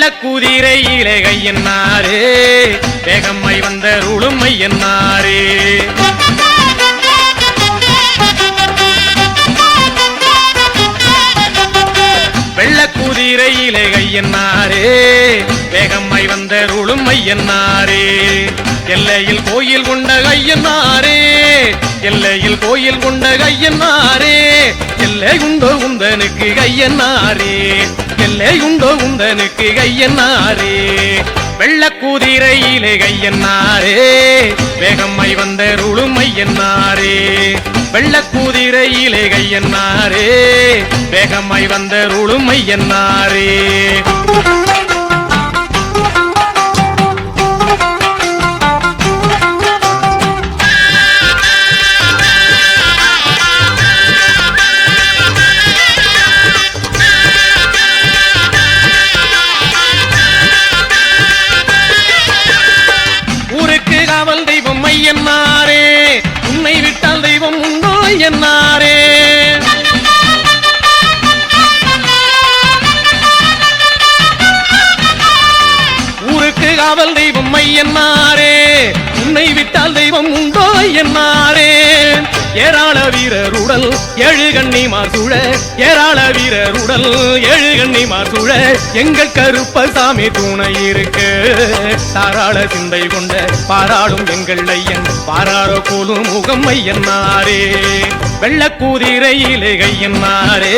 வெள்ளக்கூதிரையிலே கையன்னாரே வேகம்மை வந்த ருளுமை என்னாரே வெள்ளக்கூதிரையிலே கையன்னாரே வேகம்மை வந்த ருளுமை என்னாரே எல்லையில் கோயில் கொண்ட கையன்னாரே எல்லையில் கோயில் கொண்ட கையன்னாரே எல்லை உண்டோ உந்தனுக்கு கையன்னாரே எல்லை உண்டோ உந்தனுக்கு கையன்னாரே வெள்ளக்கூதிரையிலே கையன்னாரே வேகம்மை வந்த ருளுமை என்னாரே வெள்ளக்கூதிரையிலே கையன்னாரே வேகம்மை வந்த ருளுமை என்னாரே என்னாரே உன்னை விட்டால் தெய்வம் உண்டோ என்னாரே ஊருக்கு காவல் தெய்வம் மையன்னாரே உன்னை விட்டால் தெய்வம் உண்டோ என்னாரே ஏராள வீரருடல் ஏழு கண்ணிமார் சூழ ஏராள வீரருடல் ஏழு கண்ணிமார் சூழ எங்கள் கருப்பசாமி துணை இருக்கு தாராள சிந்தை கொண்ட பாராளும் எங்கள் ஐயன் பாராரோ போலும் முகம் ஐயன்னாரே வெள்ளக்கூதிரையிலே கையன்னாரே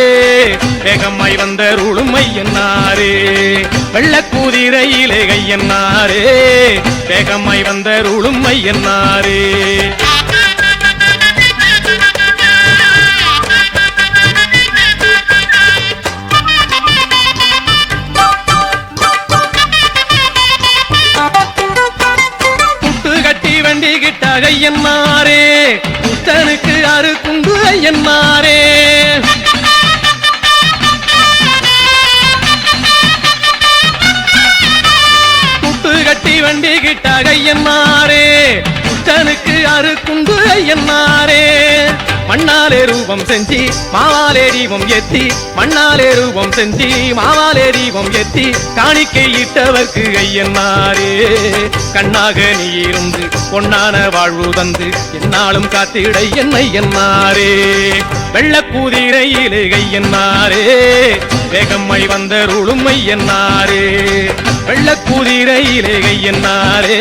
வேகம்மை வந்த ருளுமை என்னாரே வெள்ளக்கூதிரையிலே கையன்னாரே வேகம்மை வந்த ருளுமை என்னாரே ஐயன்னாரே புத்தனுக்கு அறுக்குண்டு ஐயன்னாரே புட்டு கட்டி வண்டி கிட்ட ஐயன்னாரே புத்தனுக்கு அறுக்குண்டு ஐயன்னாரே மண்ணாலே ரூபம் செஞ்சி மாவாலே தீபம் ஏத்தி மண்ணாலே ரூபம் செஞ்சி மாவாலே தீபம் ஏத்தி காணிக்கை இட்டவர்க்கு ஐயன்னாரே கண்ணாக நீ இருந்து பொன்னான வாழ்வு தந்து என்னாலும் காத்திட என்னை என்னாரே வெள்ளக்கூதிரையிலே கையன்னாரே வேகம்மை வந்த ருளுமை என்னாரே வெள்ளக்கூதிரையிலே கையன்னாரே